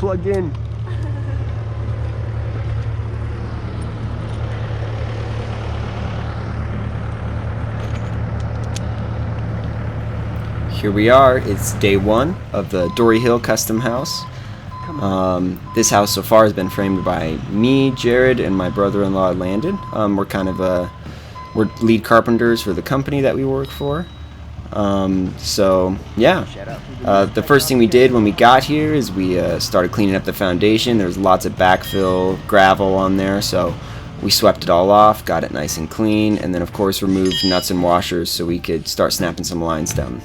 plugged in. Here we are. It's day one of the Dory Hill custom house. This house so far has been framed by me, Jared, and my brother-in-law Landon. We're kind of we're lead carpenters for the company that we work for. So yeah, the first thing we did when we got here is we started cleaning up the foundation. There's lots of backfill gravel on there, so we swept it all off, got it nice and clean, and then of course removed nuts and washers so we could start snapping some lines down.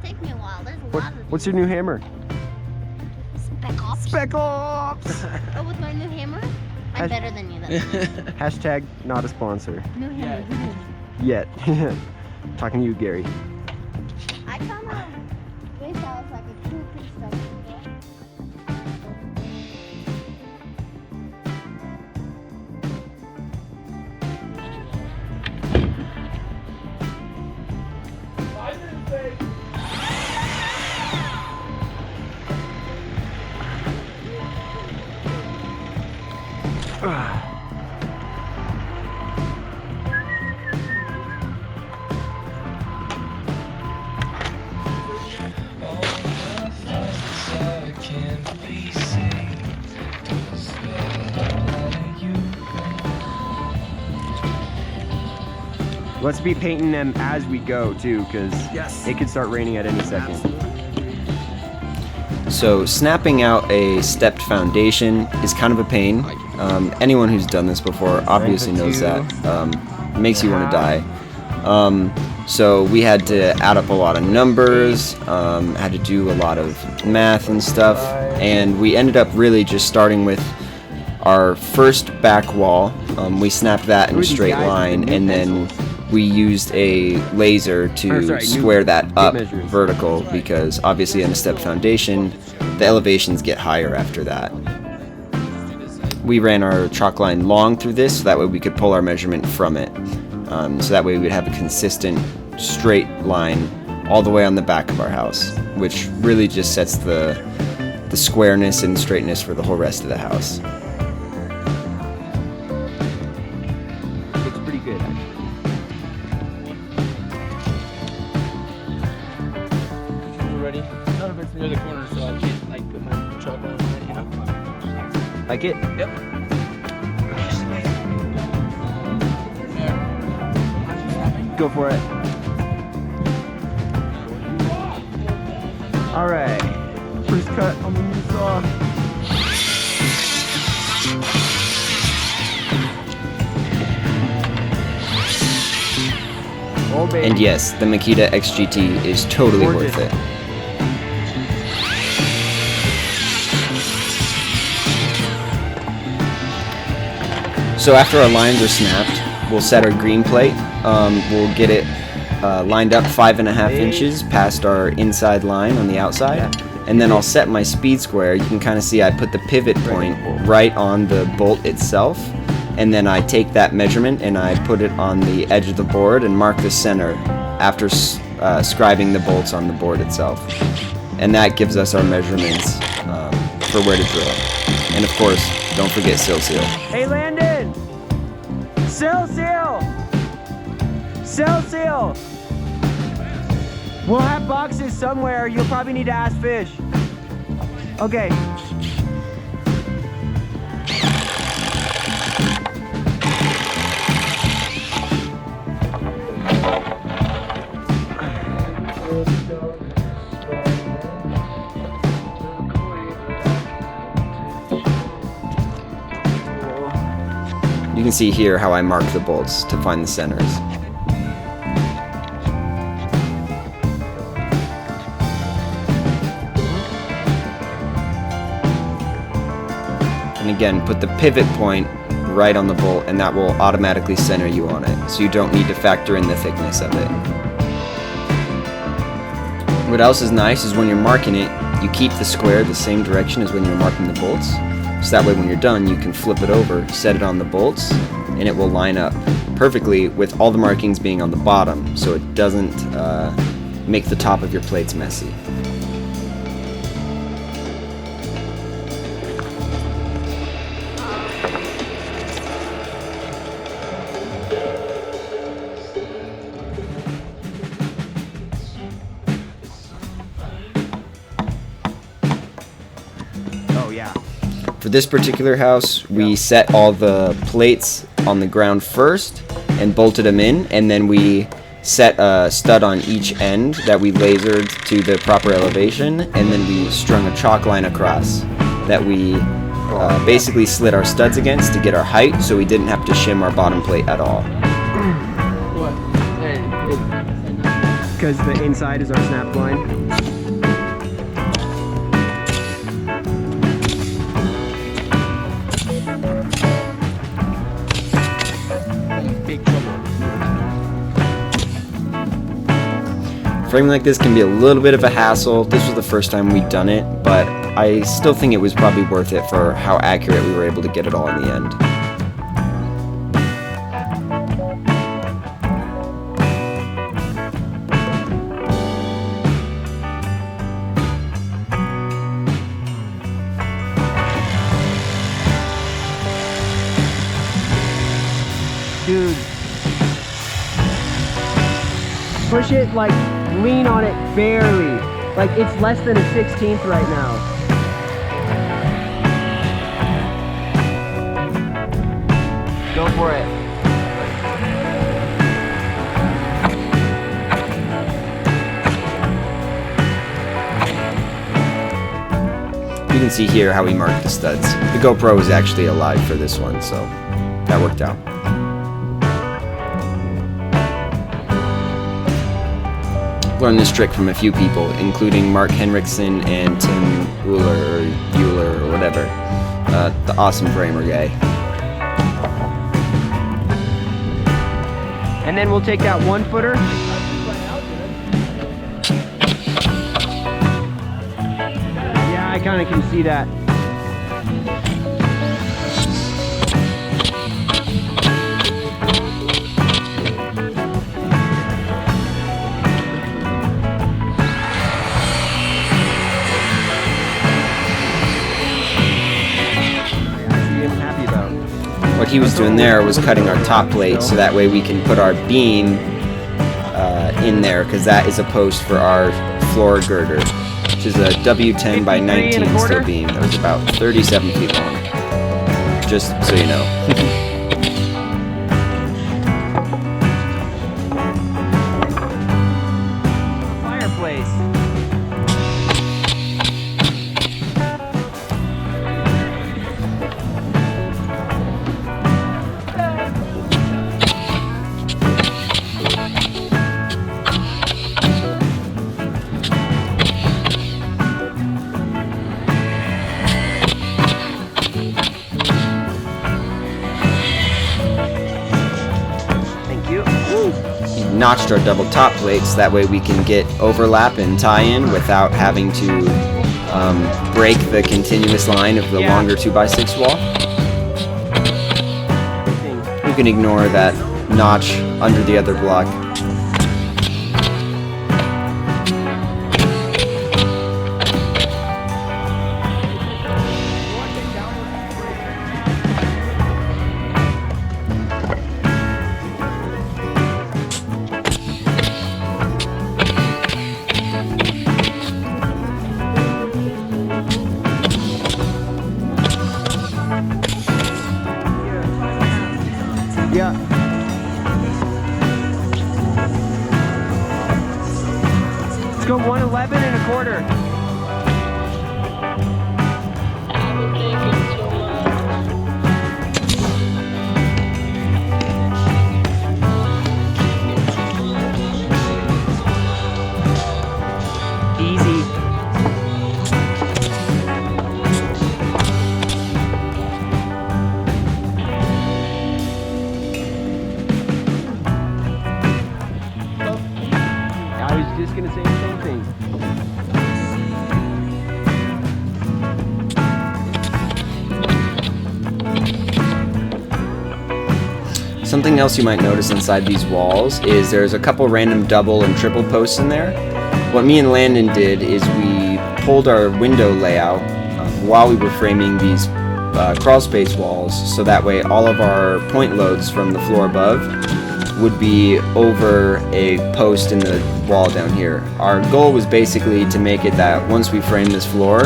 Take me a while. There's a lot of What's your new hammer? Spec Ops. Spec Ops! Oh, with my new hammer? I'm better than you then. Hashtag not a sponsor. New hammer. Yet. Talking to you, Gary. I found out this house like a two-piece stuff. Let's be painting them as we go too, because it could start raining at any second. So snapping out a stepped foundation is kind of a pain. Anyone who's done this before obviously knows that. Makes you want to die. So we had to add up a lot of numbers, had to do a lot of math and stuff, and we ended up really just starting with our first back wall. We snapped that in a straight line, and then we used a laser to square that up vertical, because obviously on a step foundation the elevations get higher after that. We ran our chalk line long through this so that way we could pull our measurement from it, so that way we'd have a consistent straight line all the way on the back of our house, which really just sets the squareness and straightness for the whole rest of the house. Looks pretty good actually. Ready? None of it's near the corner, so I can't like put my chalk on it, you know? Like it? Yep. Go for it. All right. First cut on the new saw. Oh, baby. And yes, the Makita XGT is totally worth it. So after our lines are snapped, we'll set our green plate. We'll get it lined up 5.5 inches past our inside line on the outside. And then I'll set my speed square. You can kind of see I put the pivot point right on the bolt itself. And then I take that measurement and I put it on the edge of the board and mark the center after scribing the bolts on the board itself. And that gives us our measurements for where to drill. And of course, don't forget sill seal. Hey Landon! Sill seal! Sill seal! We'll have boxes somewhere. You'll probably need to ask Fish. Okay. You can see here how I mark the bolts to find the centers. And again, put the pivot point right on the bolt, and that will automatically center you on it, so you don't need to factor in the thickness of it. What else is nice is when you're marking it, you keep the square the same direction as when you're marking the bolts. So that way when you're done, you can flip it over, set it on the bolts, and it will line up perfectly with all the markings being on the bottom, so it doesn't make the top of your plates messy. For this particular house, we set all the plates on the ground first and bolted them in, and then we set a stud on each end that we lasered to the proper elevation, and then we strung a chalk line across that we basically slid our studs against to get our height, so we didn't have to shim our bottom plate at all. Because the inside is our snap line. Framing like this can be a little bit of a hassle. This was the first time we'd done it, but I still think it was probably worth it for how accurate we were able to get it all in the end. Dude. Push it, like, lean on it barely. Like, it's less than a 16th right now. Go for it. You can see here how we marked the studs. The GoPro was actually alive for this one, so that worked out. Learned this trick from a few people, including Mark Henriksen and Tim Euler or whatever, the awesome framer guy. And then we'll take that 1 footer. Yeah, I kind of can see that. What he was doing there was cutting our top plate so that way we can put our beam in there, because that is a post for our floor girder, which is a W10 by 19 steel beam that was about 37 feet long, just so you know. Fireplace. Notched our double top plates, that way we can get overlap and tie in without having to break the continuous line of the longer 2x6 wall. You can ignore that notch under the other block. Yeah. Let's go 111 and a quarter. Easy. I was just gonna say the same thing. Something else you might notice inside these walls is there's a couple random double and triple posts in there. What me and Landon did is we pulled our window layout while we were framing these crawl space walls, so that way all of our point loads from the floor above would be over a post in the wall down here. Our goal was basically to make it that once we frame this floor,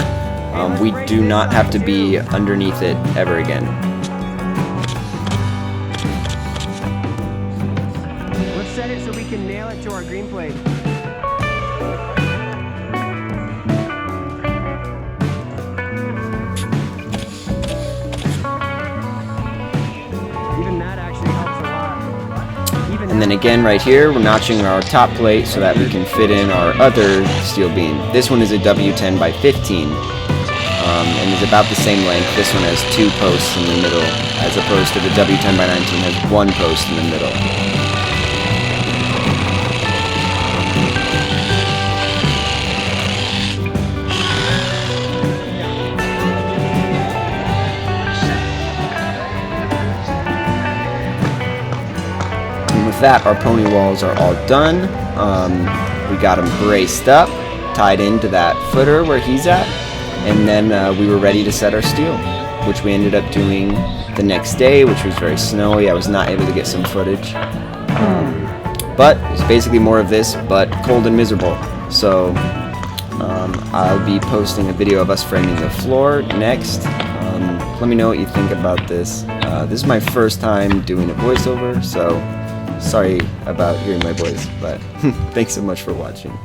we do not have to be underneath it ever again. Let's set it so we can nail it to our green plate. Even that actually helps a lot. And then again right here, we're notching our top plate so that we can fit in our other steel beam. This one is a W10 by 15 and is about the same length. This one has 2 posts in the middle, as opposed to the W10 by 19 has 1 post in the middle. And with that, our pony walls are all done. We got them braced up, tied into that footer where he's at, and then we were ready to set our steel, which we ended up doing the next day, which was very snowy. I was not able to get some footage, but it's basically more of this, but cold and miserable. So I'll be posting a video of us framing the floor next. Let me know what you think about this. This is my first time doing a voiceover, so sorry about hearing my voice, but thanks so much for watching.